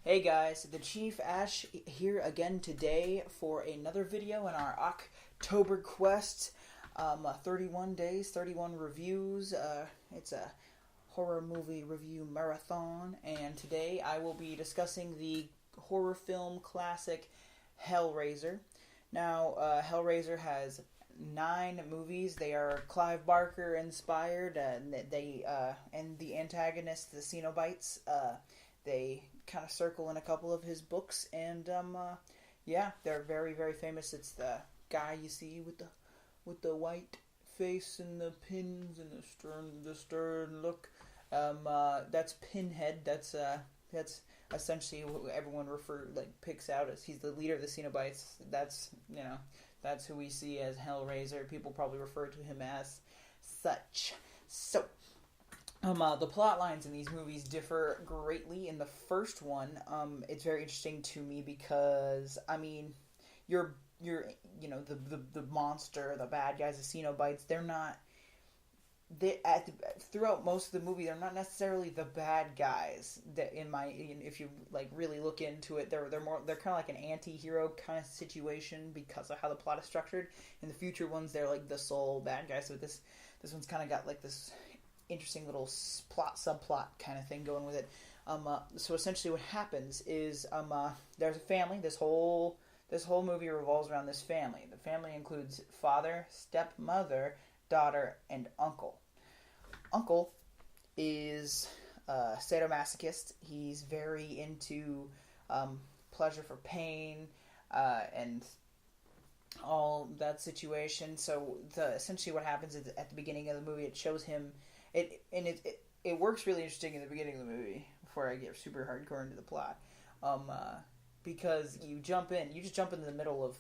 Hey guys, the Chief Asch here again today for another video in our OctoberQuest. 31 days, 31 reviews. It's a horror movie review marathon, and today I will be discussing the horror film classic Hellraiser. Now, Hellraiser has 9 movies. They are Clive Barker inspired. And the antagonist, the Cenobites, they kind of circle in a couple of his books, and yeah, they're very, very famous. It's the guy you see with the white face and the pins and the stern look. That's Pinhead. That's essentially what everyone picks out as he's the leader of the Cenobites. That's who we see as Hellraiser. People probably refer to him as such. So, the plot lines in these movies differ greatly. In the first one, it's very interesting to me because you're the monster, the bad guys, the Cenobites. They're not. Throughout most of the movie, they're not necessarily the bad guys. If you really look into it, they're kind of like an anti-hero kind of situation because of how the plot is structured. In the future ones, they're like the sole bad guys. So this one's kind of got like this interesting little subplot kind of thing going with it. So essentially, what happens is there's a family. This whole movie revolves around this family. The family includes father, stepmother, daughter, and uncle. Uncle is a sadomasochist. He's very into pleasure for pain and all that situation. So essentially what happens is at the beginning of the movie, it shows him it works really interesting in the beginning of the movie before I get super hardcore into the plot, because you jump into the middle of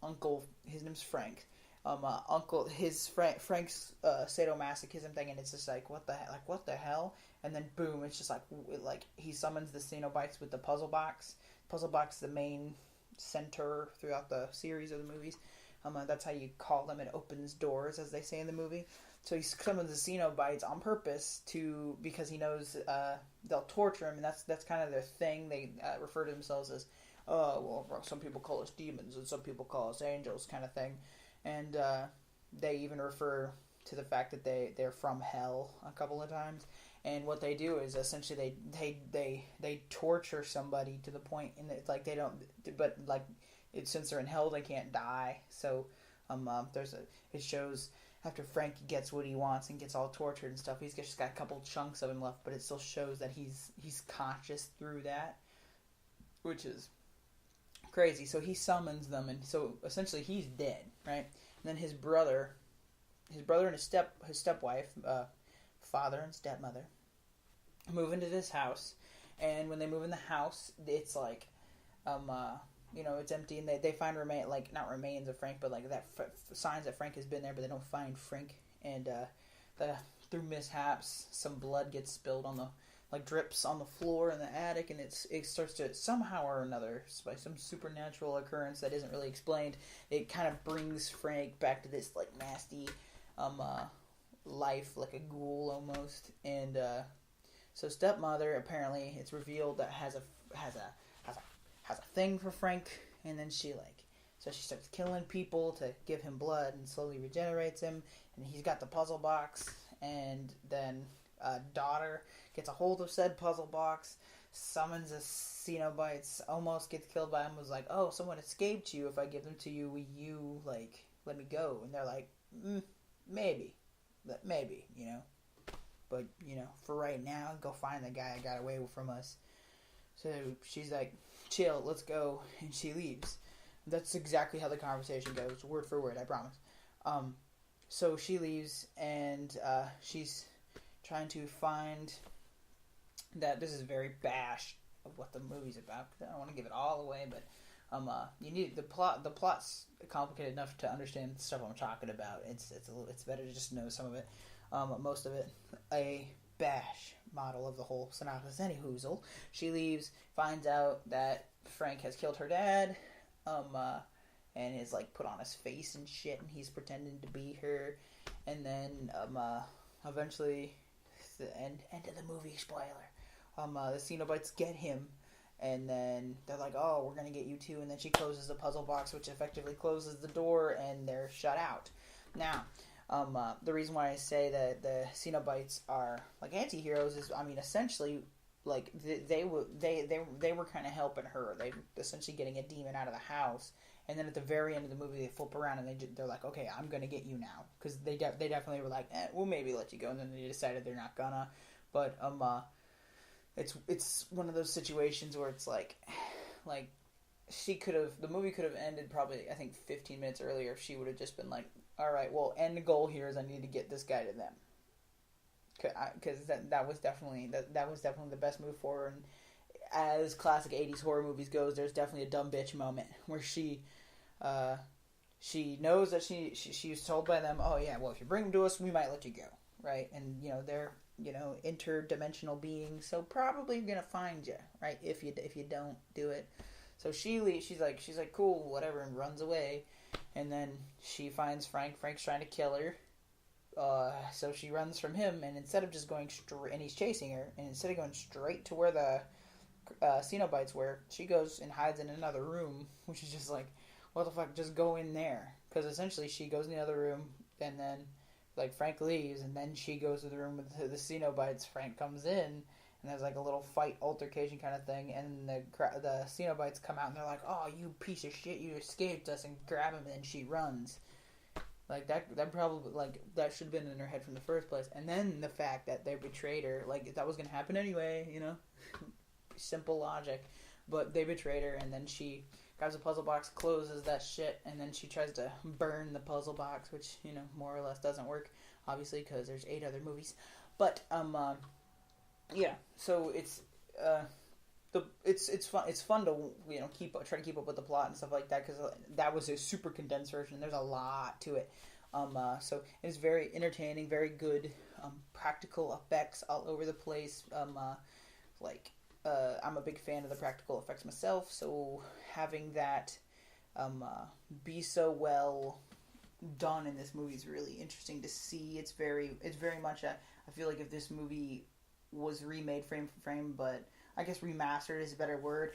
Uncle. His name's Frank. Frank's sadomasochism thing, and it's just like what the hell, and then boom, it's just like he summons the Cenobites with the puzzle box. Puzzle box, the main center throughout the series of the movies. That's how you call them. It opens doors, as they say in the movie. So he summons the Cenobites on purpose because he knows they'll torture him, and that's kind of their thing. They refer to themselves as, some people call us demons, and some people call us angels, kind of thing. And they even refer to the fact that they're from hell a couple of times. And what they do is essentially they torture somebody to the point, and it's like they don't, but like since they're in hell, they can't die. So it shows after Frank gets what he wants and gets all tortured and stuff, he's just got a couple chunks of him left, but it still shows that he's conscious through that, which is crazy. So he summons them, and so essentially he's dead, right? And then his brother and his stepwife, father and stepmother, move into this house. And when they move in the house, it's like it's empty, and they find not remains of Frank, but signs that Frank has been there, but they don't find Frank. And through mishaps, some blood gets spilled on the drips on the floor in the attic, and it starts to somehow or another, by some supernatural occurrence that isn't really explained, it kind of brings Frank back to this nasty life, like a ghoul almost. And so stepmother, apparently it's revealed that has a thing for Frank, and then she starts killing people to give him blood and slowly regenerates him, and he's got the puzzle box. And then daughter gets a hold of said puzzle box, summons the Cenobites, almost gets killed by him, was like, oh, someone escaped you. If I give them to you, will you let me go? And they're like, maybe, but for right now, go find the guy that got away from us. So she's like, chill, let's go, and she leaves. That's exactly how the conversation goes, word for word, I promise. So she leaves, and she's trying to find that. This is very bash of what the movie's about. I don't want to give it all away, but you need the plot. The plot's complicated enough to understand the stuff I'm talking about. It's better to just know some of it, most of it. A bash model of the whole synopsis. Anyhoozle, she leaves, finds out that Frank has killed her dad, and is put on his face and shit, and he's pretending to be her, and then eventually, the end of the movie, spoiler, the Cenobites get him, And then they're like, oh, we're going to get you too. And then she closes the puzzle box, which effectively closes the door, and they're shut out. Now, the reason why I say that the Cenobites are like anti-heroes is, I mean, essentially, like, they were kind of helping her. They essentially getting a demon out of the house. And then at the very end of the movie, they flip around and they're like, okay, I'm going to get you now. Because they definitely were like, we'll maybe let you go. And then they decided they're not gonna. But, it's one of those situations where it's like the movie could have ended probably, I think, 15 minutes earlier if she would have just been like, all right, well, end goal here is I need to get this guy to them. Because that was definitely the best move for her. And as classic 80s horror movies goes, there's definitely a dumb bitch moment where she knows that she was told by them, oh yeah, well, if you bring him to us, we might let you go, right? And they're interdimensional beings, so probably gonna find you, right? If you don't do it. So she leaves. She's like cool, whatever, and runs away. And then she finds Frank. Frank's trying to kill her. So she runs from him, and instead of just going straight, and he's chasing her, and instead of going straight to where the Cenobites were, she goes and hides in another room, which is just like, what the fuck, just go in there. Because essentially she goes in the other room, and then, like, Frank leaves, and then she goes to the room with the Cenobites. Frank comes in, and there's like a little fight altercation kind of thing, and the Cenobites come out, and they're like, oh, you piece of shit, you escaped us, and grab him, and then she runs. Like, that probably, like, that should have been in her head from the first place. And then the fact that they betrayed her, like, that was going to happen anyway, simple logic. But they betrayed her, and then she grabs a puzzle box, closes that shit, and then she tries to burn the puzzle box, which, more or less doesn't work, obviously, because there's 8 other movies. But, yeah, so it's fun. It's fun to try to keep up with the plot and stuff like that, because that was a super condensed version. There's a lot to it. So it's very entertaining, very good. Practical effects all over the place. I'm a big fan of the practical effects myself, so having that be so well done in this movie is really interesting to see. It's very much I feel like if this movie was remade frame for frame, but I guess remastered is a better word,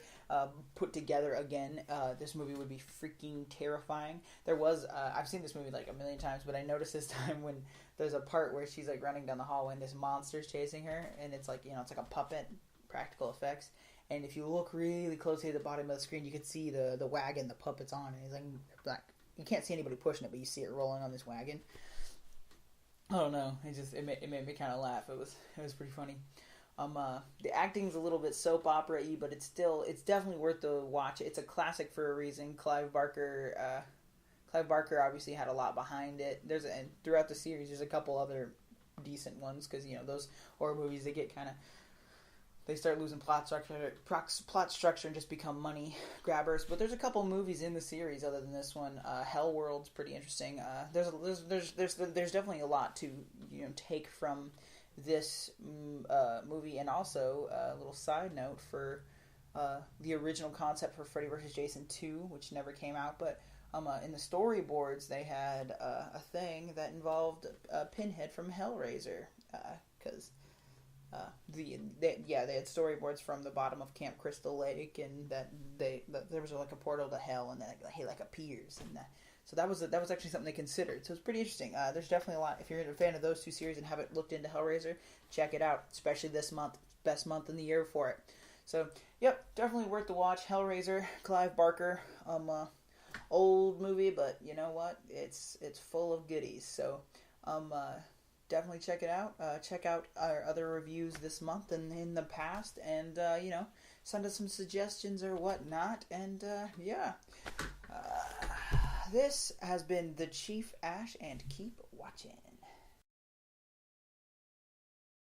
put together again, this movie would be freaking terrifying. There was, I've seen this movie like a million times, but I noticed this time when there's a part where she's like running down the hallway and this monster's chasing her, and it's like, it's like a puppet, practical effects, and if you look really closely at the bottom of the screen, you can see the wagon the puppet's on, and it's like, you can't see anybody pushing it, but you see it rolling on this wagon. I don't know, it made me kind of laugh. It was pretty funny. The acting's a little bit soap opera-y, but it's definitely worth the watch. It's a classic for a reason. Clive Barker obviously had a lot behind it. And throughout the series, there's a couple other decent ones, because those horror movies, they start losing plot structure and just become money grabbers. But there's a couple movies in the series other than this one. Hellworld's pretty interesting. There's definitely a lot to take from this movie, and also a little side note for the original concept for Freddy vs. Jason 2, which never came out, but in the storyboards they had a thing that involved Pinhead from Hellraiser, because they had storyboards from the bottom of Camp Crystal Lake, and that there was like a portal to hell, and then he appears, and so that was actually something they considered. So it's pretty interesting. There's definitely a lot. If you're a fan of those two series and haven't looked into Hellraiser, check it out. Especially this month, best month in the year for it. So yep, definitely worth the watch. Hellraiser, Clive Barker, old movie, but you know what? It's full of goodies. So definitely check it out. Check out our other reviews this month and in the past, and send us some suggestions or whatnot. And this has been the Chief Asch, and keep watching.